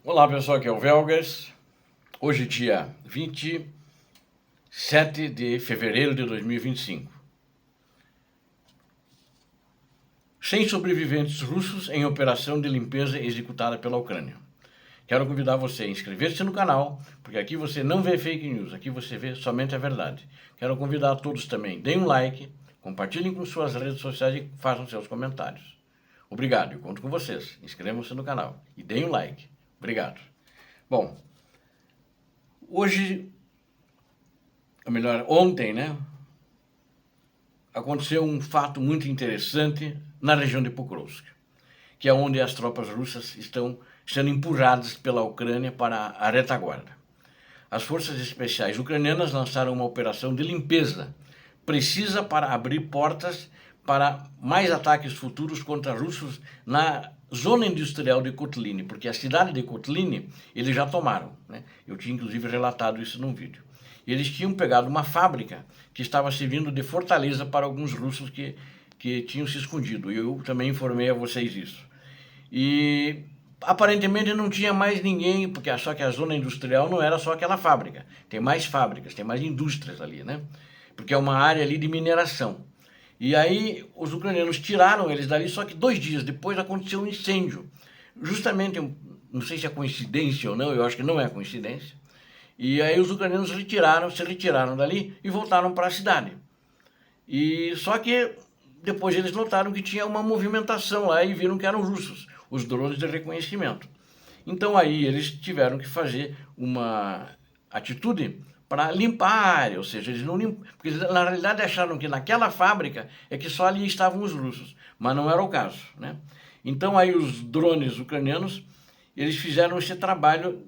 Olá pessoal, aqui é o Velgas. Hoje dia 27 de fevereiro de 2025. 100 sobreviventes russos em operação de limpeza executada pela Ucrânia. Quero convidar você a inscrever-se no canal, porque aqui você não vê fake news, aqui você vê somente a verdade. Quero convidar a todos também, deem um like, compartilhem com suas redes sociais e façam seus comentários. Obrigado, eu conto com vocês. Inscrevam-se no canal e deem um like. Obrigado. Bom, hoje, ou melhor, ontem, aconteceu um fato muito interessante na região de Pokrovsk, que é onde as tropas russas estão sendo empurradas pela Ucrânia para a retaguarda. As forças especiais ucranianas lançaram uma operação de limpeza precisa para abrir portas para mais ataques futuros contra russos na zona industrial de Kotlin, porque a cidade de Kotlin eles já tomaram, Eu tinha inclusive relatado isso num vídeo. Eles tinham pegado uma fábrica que estava servindo de fortaleza para alguns russos que tinham se escondido. Eu também informei a vocês isso. E aparentemente não tinha mais ninguém, porque só que a zona industrial não era só aquela fábrica. Tem mais fábricas, tem mais indústrias ali, Porque é uma área ali de mineração. E aí os ucranianos tiraram eles dali, só que 2 dias depois aconteceu um incêndio. Justamente, não sei se é coincidência ou não, eu acho que não é coincidência. E aí os ucranianos se retiraram dali e voltaram para a cidade. E só que depois eles notaram que tinha uma movimentação lá e viram que eram russos, os drones de reconhecimento. Então aí eles tiveram que fazer uma atitude para limpar a área, ou seja, eles não limpam, porque eles, na realidade acharam que naquela fábrica é que só ali estavam os russos, mas não era o caso, Então aí os drones ucranianos, eles fizeram esse trabalho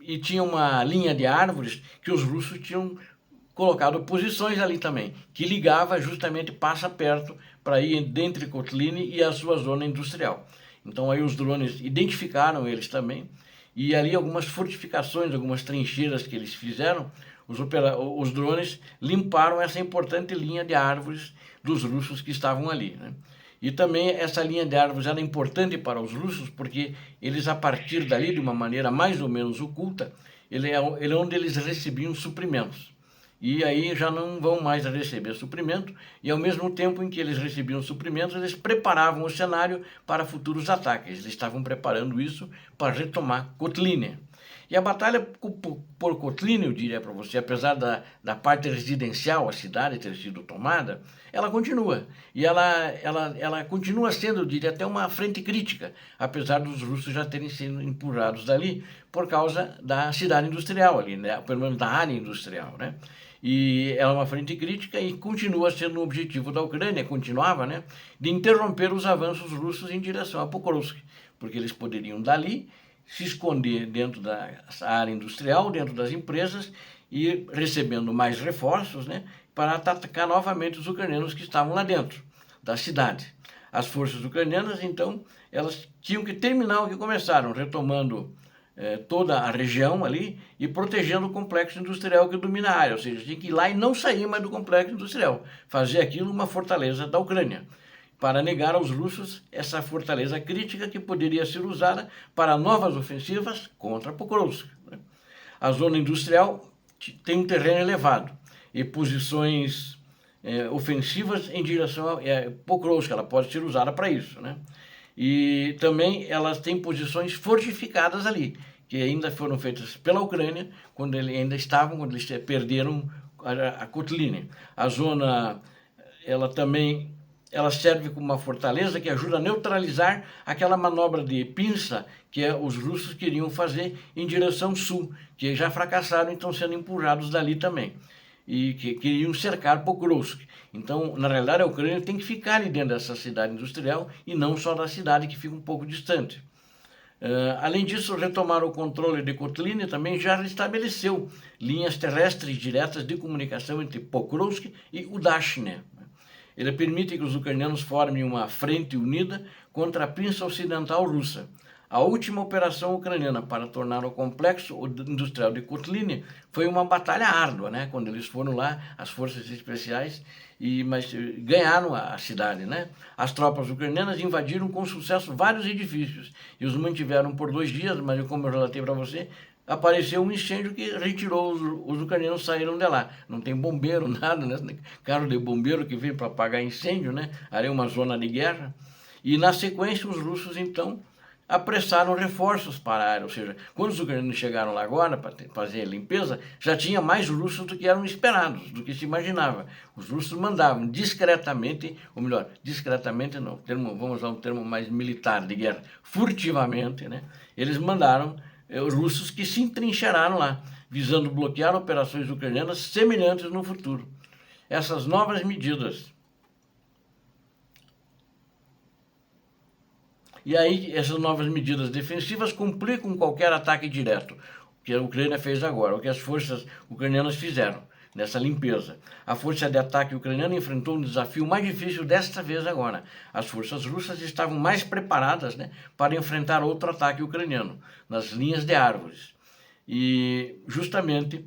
e tinha uma linha de árvores que os russos tinham colocado posições ali também, que ligava justamente passa perto para ir dentre Kotlin e a sua zona industrial. Então aí os drones identificaram eles também, e ali algumas fortificações, algumas trincheiras que eles fizeram, os drones limparam essa importante linha de árvores dos russos que estavam ali, E também essa linha de árvores era importante para os russos, porque eles, a partir dali, de uma maneira mais ou menos oculta, ele é onde eles recebiam suprimentos. E aí já não vão mais receber suprimento, e ao mesmo tempo em que eles recebiam suprimentos, eles preparavam o cenário para futuros ataques. Eles estavam preparando isso para retomar Kotlin. E a batalha por Kotlin, eu diria para você, apesar da parte residencial, a cidade ter sido tomada, ela continua. E ela continua sendo, eu diria, até uma frente crítica, apesar dos russos já terem sido empurrados dali por causa da cidade industrial ali, pelo menos da área industrial, E ela é uma frente crítica e continua sendo um objetivo da Ucrânia, continuava, de interromper os avanços russos em direção a Pokrovsk, porque eles poderiam dali se esconder dentro da área industrial, dentro das empresas, e recebendo mais reforços, para atacar novamente os ucranianos que estavam lá dentro da cidade. As forças ucranianas, então, elas tinham que terminar o que começaram, retomando toda a região ali e protegendo o complexo industrial que domina a área, ou seja, tinha que ir lá e não sair mais do complexo industrial, fazer aquilo uma fortaleza da Ucrânia, para negar aos russos essa fortaleza crítica que poderia ser usada para novas ofensivas contra Pokrovsk. A zona industrial tem um terreno elevado e posições ofensivas em direção a Pokrovsk, ela pode ser usada para isso, E também elas têm posições fortificadas ali, que ainda foram feitas pela Ucrânia, quando eles perderam a Kotlin. A zona, ela serve como uma fortaleza que ajuda a neutralizar aquela manobra de pinça que os russos queriam fazer em direção sul, que já fracassaram e estão sendo empurrados dali também. E que queriam cercar Pokrovsk. Então, na realidade, a Ucrânia tem que ficar ali dentro dessa cidade industrial e não só da cidade que fica um pouco distante. Além disso, retomar o controle de Kotlin também já restabeleceu linhas terrestres diretas de comunicação entre Pokrovsk e Udashne. Ele permite que os ucranianos formem uma frente unida contra a pinça ocidental russa. A última operação ucraniana para tornar o complexo industrial de Kotlin foi uma batalha árdua, né? Quando eles foram lá, as forças especiais, mas ganharam a cidade, né? As tropas ucranianas invadiram com sucesso vários edifícios e os mantiveram por 2 dias, mas como eu relatei para você, apareceu um incêndio que retirou, os ucranianos saíram de lá. Não tem bombeiro, nada, né? Carro de bombeiro que veio para apagar incêndio, né? Ali é uma zona de guerra. E na sequência os russos então apressaram reforços para a área, ou seja, quando os ucranianos chegaram lá agora para fazer a limpeza, já tinha mais russos do que eram esperados, do que se imaginava. Os russos mandavam discretamente, ou melhor, discretamente não, vamos usar um termo mais militar de guerra, furtivamente, né? Eles mandaram os russos que se entrincheiraram lá, visando bloquear operações ucranianas semelhantes no futuro. Essas novas medidas. E aí, essas novas medidas defensivas complicam qualquer ataque direto, que a Ucrânia fez agora, o que as forças ucranianas fizeram nessa limpeza. A força de ataque ucraniana enfrentou um desafio mais difícil desta vez agora. As forças russas estavam mais preparadas, né, para enfrentar outro ataque ucraniano, nas linhas de árvores. E, justamente,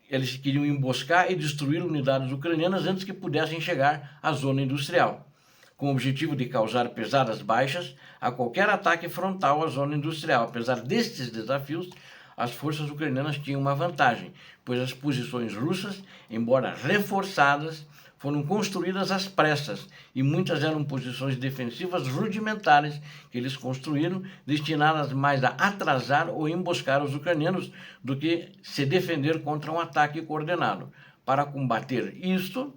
eles queriam emboscar e destruir unidades ucranianas antes que pudessem chegar à zona industrial, com o objetivo de causar pesadas baixas a qualquer ataque frontal à zona industrial. Apesar destes desafios, as forças ucranianas tinham uma vantagem, pois as posições russas, embora reforçadas, foram construídas às pressas e muitas eram posições defensivas rudimentares que eles construíram, destinadas mais a atrasar ou emboscar os ucranianos do que se defender contra um ataque coordenado. Para combater isto,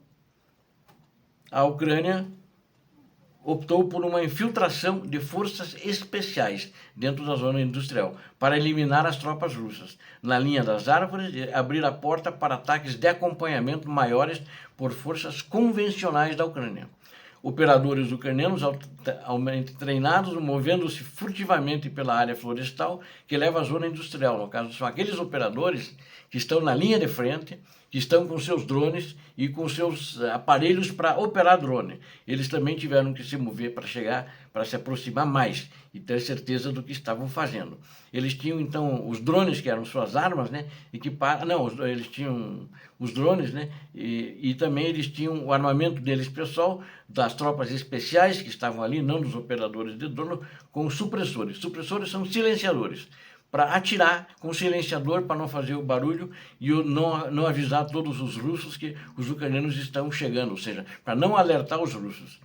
a Ucrânia optou por uma infiltração de forças especiais dentro da zona industrial para eliminar as tropas russas na linha das árvores e abrir a porta para ataques de acompanhamento maiores por forças convencionais da Ucrânia. Operadores ucranianos altamente treinados, movendo-se furtivamente pela área florestal que leva à zona industrial. No caso, são aqueles operadores que estão na linha de frente, que estão com seus drones e com seus aparelhos para operar drone. Eles também tiveram que se mover para chegar, para se aproximar mais e ter certeza do que estavam fazendo. Eles tinham então os drones, que eram suas armas, né? Eles tinham os drones, né? E também eles tinham o armamento deles pessoal, das tropas especiais que estavam ali, não dos operadores de drone, com supressores. Supressores são silenciadores, para atirar com silenciador para não fazer o barulho e não avisar todos os russos que os ucranianos estão chegando, ou seja, para não alertar os russos.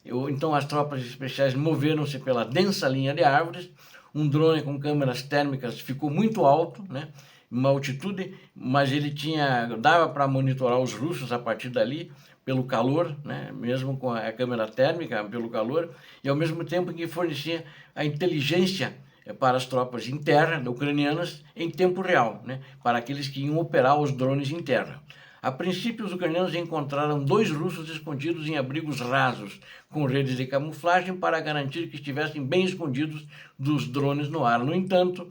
Então as tropas especiais moveram-se pela densa linha de árvores, um drone com câmeras térmicas ficou muito alto, né? Uma altitude, mas ele dava para monitorar os russos a partir dali, pelo calor, né? Mesmo com a câmera térmica, pelo calor, e ao mesmo tempo que fornecia a inteligência para as tropas em terra, ucranianas, em tempo real, né? Para aqueles que iam operar os drones em terra. A princípio, os ucranianos encontraram 2 russos escondidos em abrigos rasos, com redes de camuflagem para garantir que estivessem bem escondidos dos drones no ar. No entanto,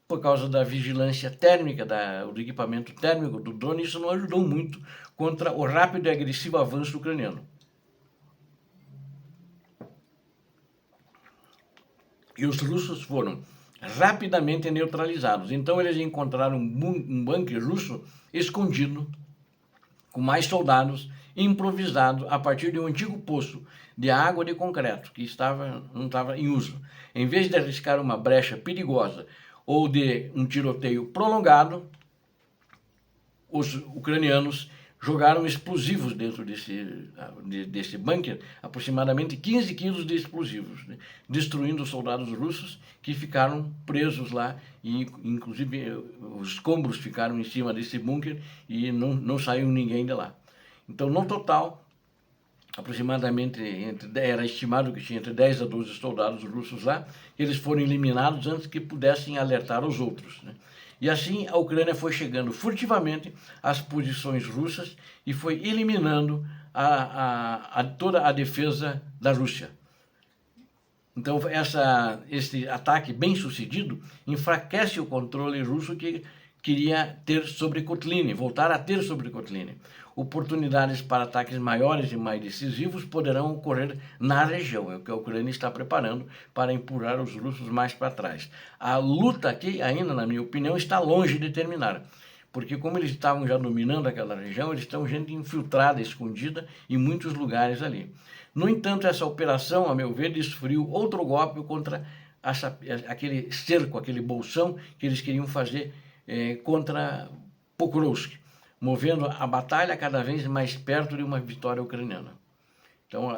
por causa da vigilância térmica, do equipamento térmico do drone, isso não ajudou muito contra o rápido e agressivo avanço ucraniano. E os russos foram rapidamente neutralizados. Então eles encontraram um bunker russo escondido, com mais soldados, improvisado a partir de um antigo poço de água de concreto que não estava em uso. Em vez de arriscar uma brecha perigosa ou de um tiroteio prolongado, os ucranianos jogaram explosivos dentro desse bunker, aproximadamente 15 quilos de explosivos, né? Destruindo os soldados russos que ficaram presos lá, e inclusive os escombros ficaram em cima desse bunker e não saiu ninguém de lá. Então, no total, aproximadamente, era estimado que tinha entre 10 a 12 soldados russos lá, eles foram eliminados antes que pudessem alertar os outros, né? E assim a Ucrânia foi chegando furtivamente às posições russas e foi eliminando toda a defesa da Rússia. Então esse ataque bem sucedido enfraquece o controle russo que queria ter sobre Kotlin, voltar a ter sobre Kotlin. oportunidades para ataques maiores e mais decisivos poderão ocorrer na região. É o que a Ucrânia está preparando para empurrar os russos mais para trás. A luta aqui, ainda na minha opinião, está longe de terminar. Porque como eles estavam já dominando aquela região, eles estão gente infiltrada, escondida em muitos lugares ali. No entanto, essa operação, a meu ver, desferiu outro golpe contra aquele cerco, aquele bolsão que eles queriam fazer contra Pokrovsk, movendo a batalha cada vez mais perto de uma vitória ucraniana. Então,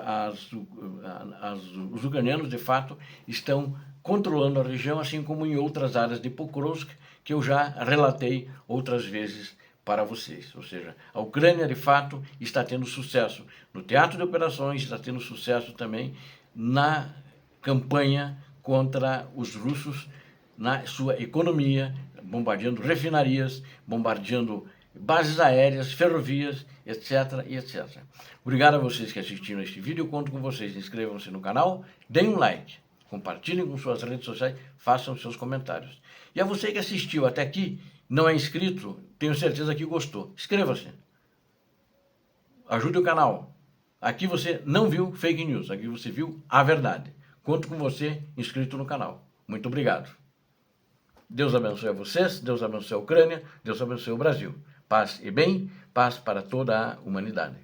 os ucranianos, de fato, estão controlando a região, assim como em outras áreas de Pokrovsk, que eu já relatei outras vezes para vocês. Ou seja, a Ucrânia, de fato, está tendo sucesso no teatro de operações, está tendo sucesso também na campanha contra os russos, na sua economia, bombardeando refinarias, bombardeando bases aéreas, ferrovias, etc, e etc. Obrigado a vocês que assistiram este vídeo, eu conto com vocês. Inscrevam-se no canal, deem um like, compartilhem com suas redes sociais, façam seus comentários. E a você que assistiu até aqui, não é inscrito, tenho certeza que gostou. Inscreva-se, ajude o canal. Aqui você não viu fake news, aqui você viu a verdade. Conto com você inscrito no canal. Muito obrigado. Deus abençoe a vocês, Deus abençoe a Ucrânia, Deus abençoe o Brasil. Paz e bem, paz para toda a humanidade.